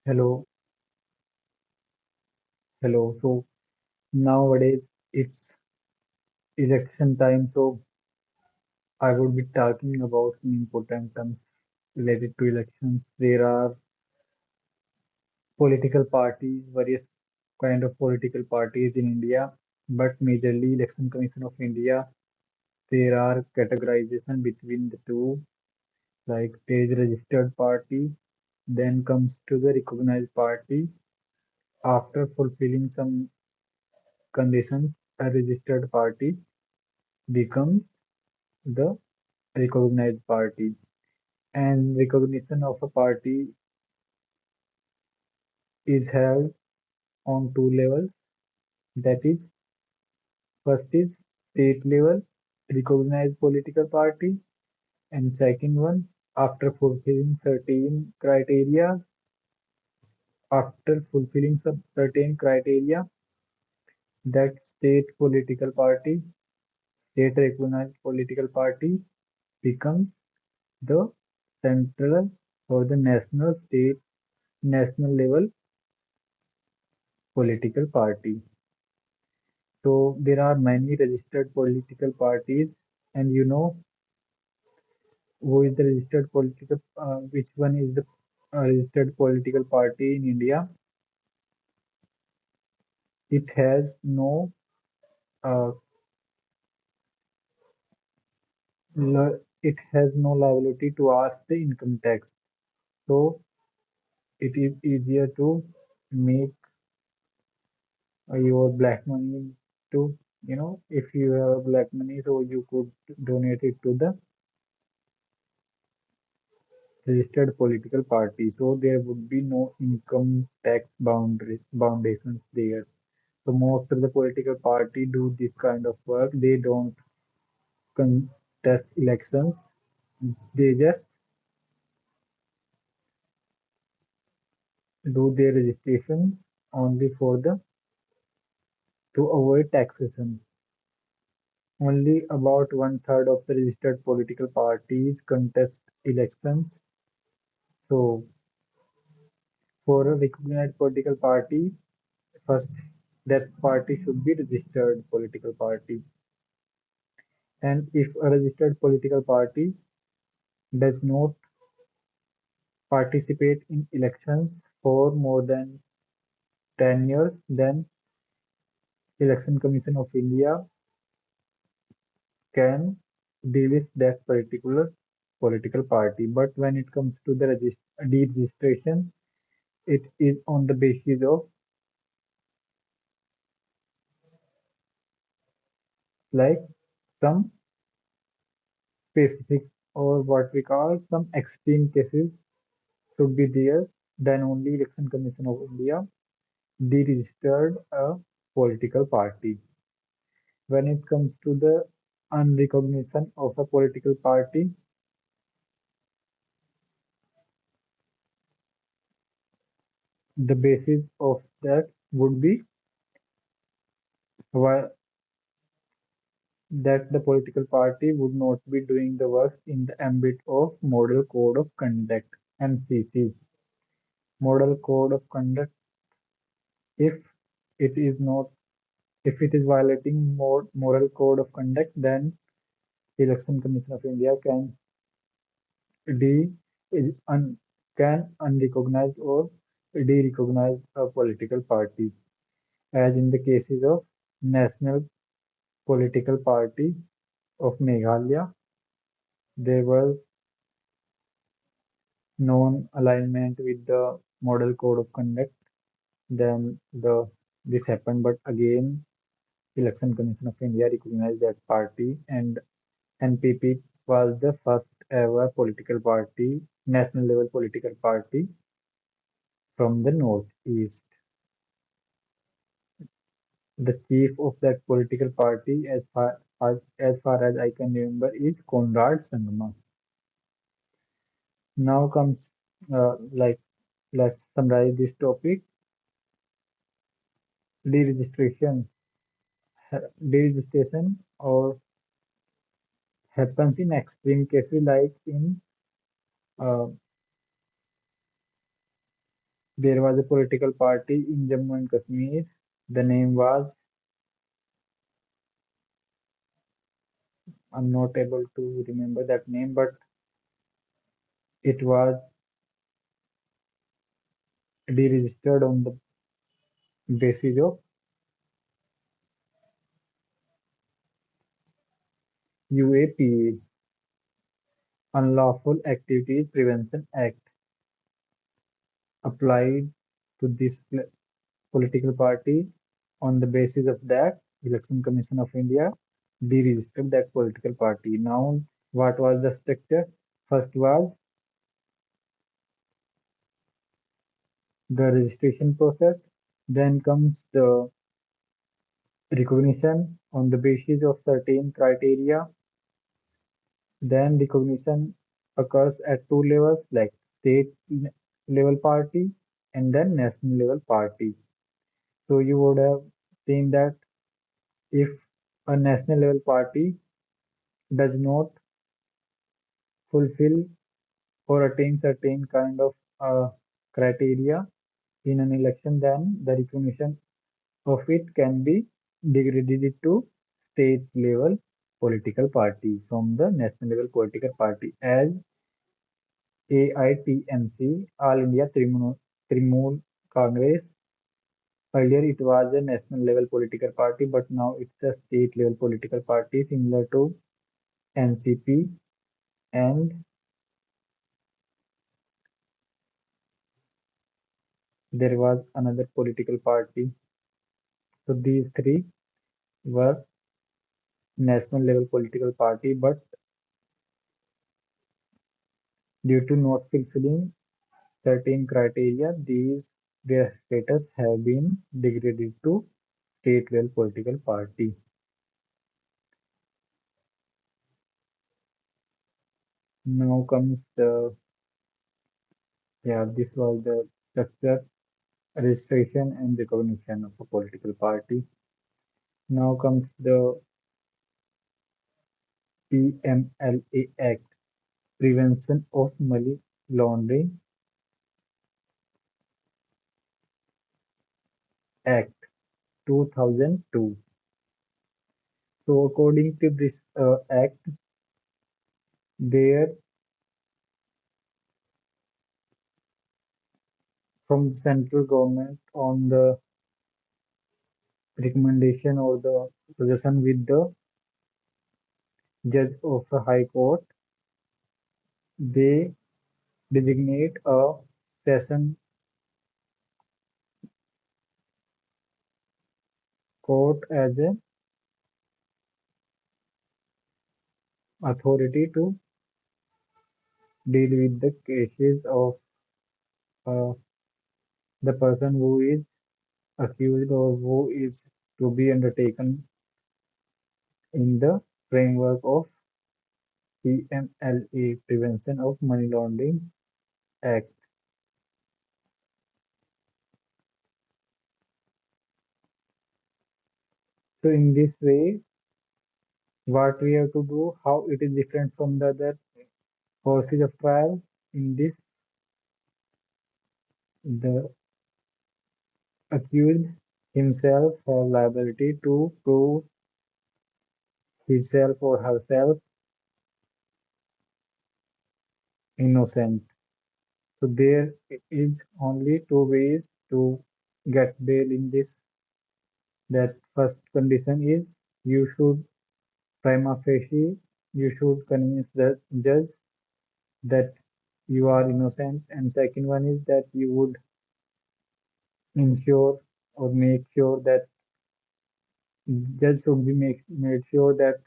Hello, hello. So nowadays it's election time, so I would be talking about some important terms related to elections. There are political parties, various kind of political parties in India, but majorly Election Commission of India. There are categorization between the two, like there is registered party, then comes to the recognized party. After fulfilling some conditions, a registered party becomes the recognized party, and recognition of a party is held on two levels, that is, first is state level recognized political party, and second one, after fulfilling some certain criteria, that state recognized political party becomes the central or the national level political party. So there are many registered political parties, and you know who is the which one is the registered political party in India. It has uh, it has no liability to ask the income tax. So it is easier to make your black money to, if you have black money, so you could donate it to the registered political party. So there would be no income tax foundations there. So most of the political party do this kind of work. They don't contest elections. They just do their registration only for the to avoid taxation. Only about one third of the registered political parties contest elections. So for a recognized political party, first that party should be registered political party. And if a registered political party does not participate in elections for more than 10 years, then Election Commission of India can delist that particular political party. But when it comes to the deregistration, it is on the basis of like some specific or what we call some extreme cases should be there. Then only Election Commission of India deregistered a political party. When it comes to the unrecognition of a political party, the basis of that would be why that the political party would not be doing the work in the ambit of Model Code of Conduct (MCC). Model Code of Conduct, if it is not, if it is violating Moral Code of Conduct, then Election Commission of India de un, can unrecognize or de-recognize a political party, as in the cases of National Political Party of Meghalaya. There was non-alignment with the Model Code of Conduct. Then this happened, but again, Election Commission of India recognized that party, and NPP was the first ever political party, national level political party from the northeast. The chief of that political party, as far as I can remember, is Conrad Sangma. Now comes like let's summarize this topic. Deregistration. Deregistration or happens in extreme cases like in uh, There was a political party in Jammu and Kashmir. The name was, I'm not able to remember that name, but it was deregistered on the basis of UAPA, Unlawful Activities Prevention Act, applied to this political party. On the basis of that, Election Commission of India deregistered that political party. Now, what was the structure? First was the registration process, then comes the recognition on the basis of certain criteria. Then recognition occurs at two levels like level party and then national level party. So you would have seen that if a national level party does not fulfill or attain certain kind of criteria in an election, then the recognition of it can be degraded to state level political party from the national level political party as AITMC, All India Trinamool Congress. Earlier it was a national level political party, but now it's a state level political party similar to NCP, and there was another political party. So these three were national level political party, but due to not fulfilling certain criteria, these their status have been degraded to state level political party. Now comes the, yeah, this was the structure, registration and recognition of a political party. Now comes the PMLA Act, Prevention of Money Laundering Act 2002. So according to this act, there from the central government on the recommendation or the suggestion with the judge of a high court, they designate a session court as an authority to deal with the cases of uh, the person who is accused or who is to be undertaken in the framework of PMLA, Prevention of Money Laundering Act. So in this way, what we have to do, how it is different from the other courses of trial. In this, the accused himself have liability to prove himself or herself innocent. So there is only two ways to get bail in this. That first condition is you should prima facie, you should convince the judge that you are innocent, and second one is that you would ensure or make sure that judge should be made sure that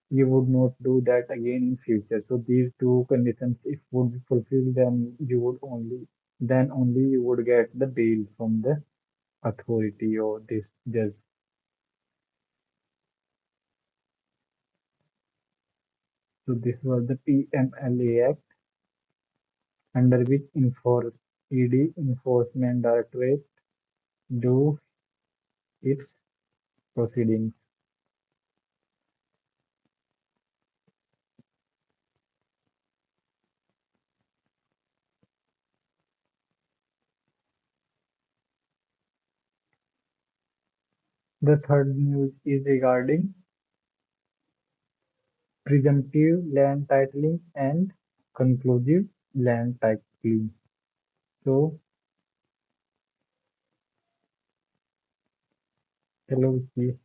you would not do that again in future. So these two conditions, if would be fulfilled, then only you would get the bail from the authority or this judge. So this was the PMLA Act, under which ED Enforcement Directorate do its proceedings. The third news is regarding presumptive land titling and conclusive land titling. So, hello, Vicky.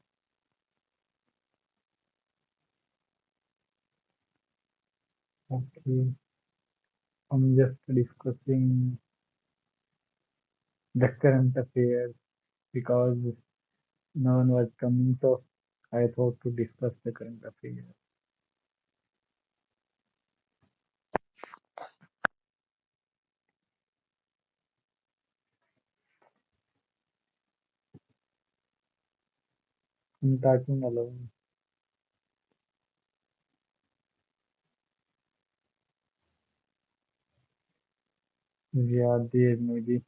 Okay, I'm just discussing the current affairs because no one was coming, so I thought to discuss the current affairs. I'm talking alone. Yeah, there maybe,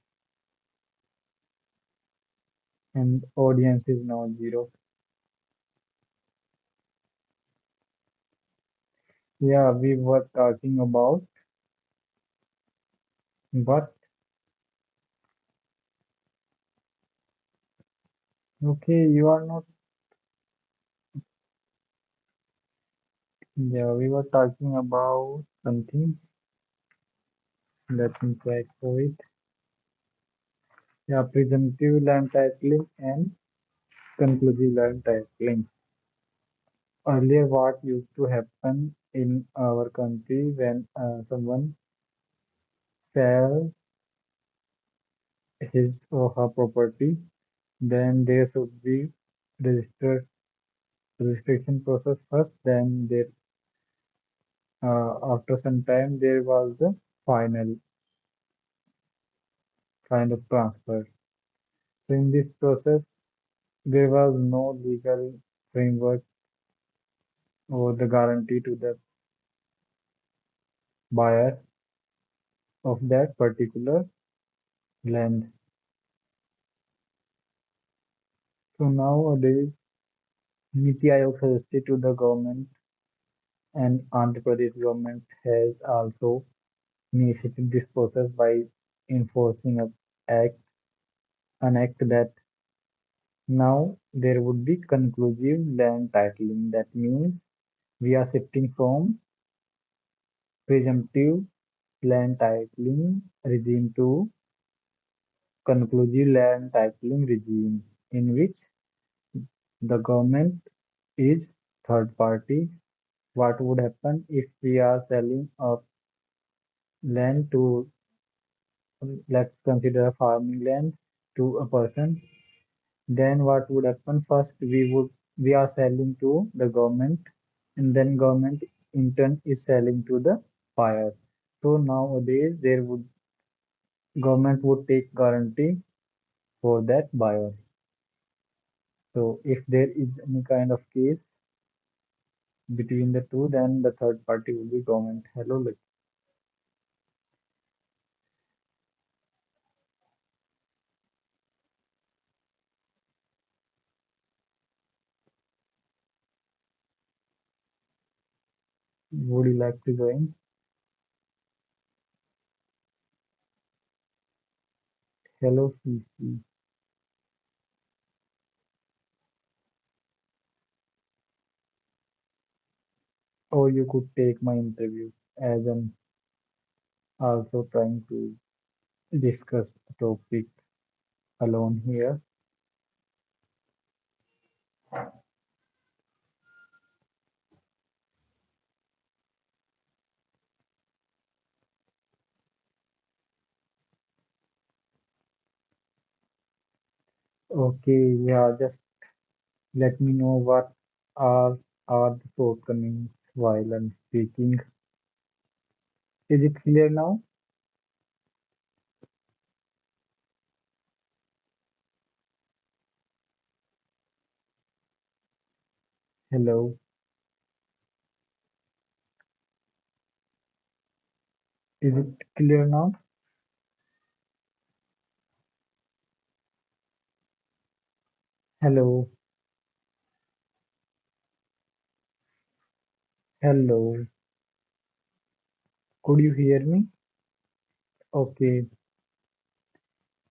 and audience is now zero. Yeah, we were talking about, but okay, you are not. Yeah, we were talking about something. Let me check for it. Yeah, presumptive land titling and conclusive land titling. Earlier, what used to happen in our country when someone sells his or her property, then there should be registered registration process first. Then there, after some time, there was the final kind of transfer. So in this process, there was no legal framework or the guarantee to the buyer of that particular land. So nowadays, Niti Aayog suggested to the government, and Andhra Pradesh government has also initiated this process by enforcing act, an act that now there would be conclusive land titling. That means we are shifting from presumptive land titling regime to conclusive land titling regime, in which the government is third party. What would happen if we are selling a land to, let's consider farming land to a person? Then what would happen? First, we are selling to the government, and then government in turn is selling to the buyer. So nowadays, there would government would take guarantee for that buyer. So if there is any kind of case between the two, then the third party will be government. Hello, would you like to join? Hello, CC. Or you could take my interview as I'm also trying to discuss the topic alone here. Okay, yeah, just let me know what are the shortcomings while I'm speaking. Is it clear now? Hello, is it clear now? Hello, hello. Could you hear me? Okay,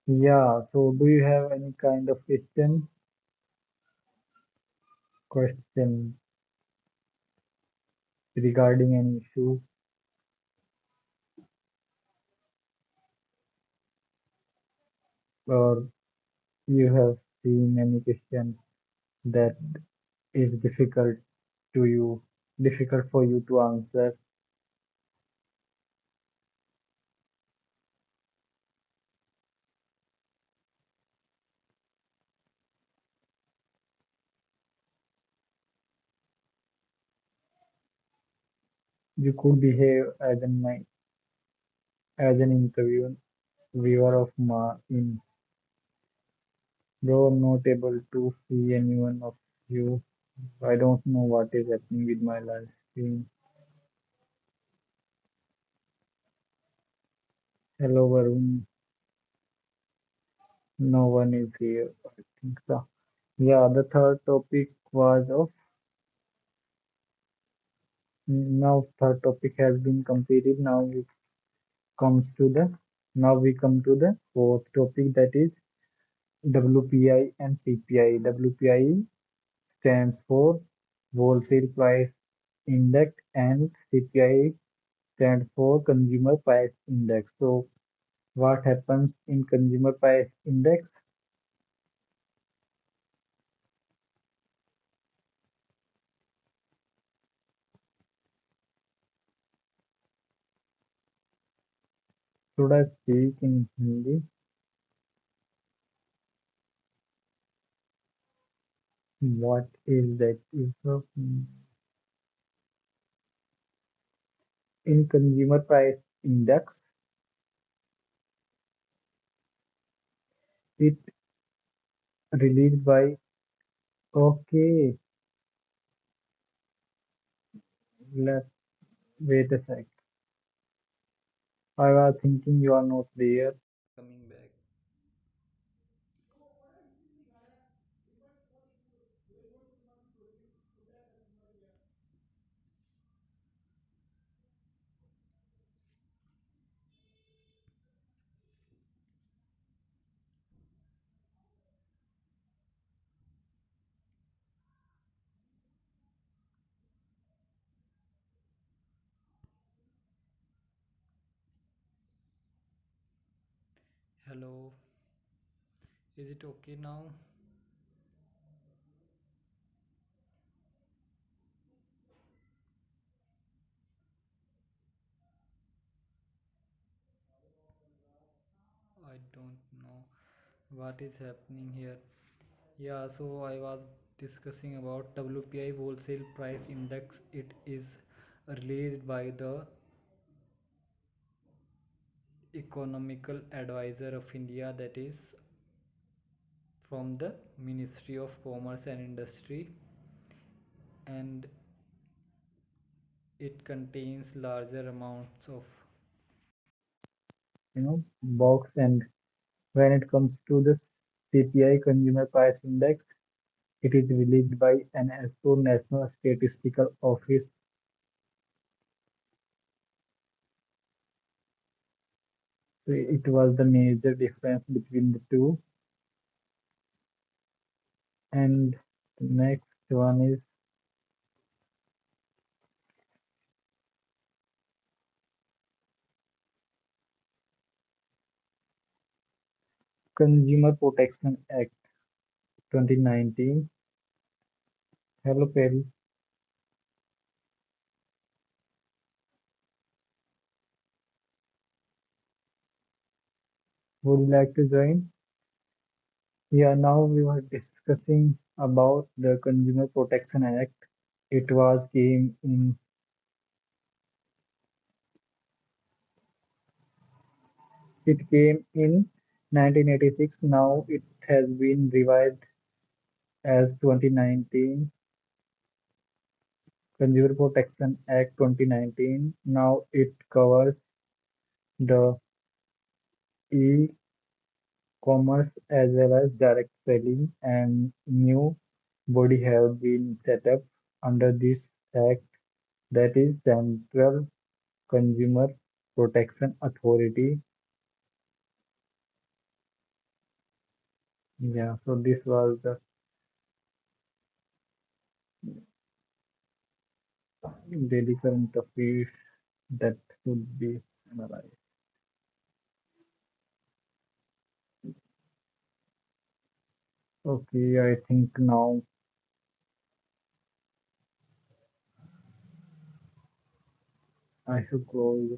yeah. So, do you have any kind of question? question regarding an issue, or you have seen any question that is to you, difficult for you to answer. You could behave as an interviewer of Ma in bro, I'm not able to see anyone of you. I don't know what is happening with my live stream. Hello Varun, no one is here. I think so. Yeah, the third topic was of now third topic has been completed. Now we come to the fourth topic, that is WPI and CPI. WPI stands for Wholesale Price Index and CPI stands for Consumer Price Index. So what happens in Consumer Price Index? Should I speak in Hindi? What is that? In Consumer Price Index, it released by okay. Let wait a sec. I was thinking you are not there. Coming back. Hello, is it okay now? I don't know what is happening here. Yeah, so I was discussing about WPI Wholesale Price Index. It is released by the Economical Advisor of India, that is from the Ministry of Commerce and Industry, and it contains larger amounts of Box. And when it comes to the CPI Consumer Price Index, it is released by NSO National Statistical Office. So it was the major difference between the two. And the next one is Consumer Protection Act 2019. Hello, Perry. Would you like to join? Yeah, now we were discussing about the Consumer Protection Act. It was came in it came in 1986. Now it has been revised as 2019 Consumer Protection Act 2019. Now it covers the e-commerce as well as direct selling, and new body have been set up under this act, that is Central Consumer Protection Authority. Yeah, so this was the Daily current affairs that should be analyzed. Okay, I think now I should close.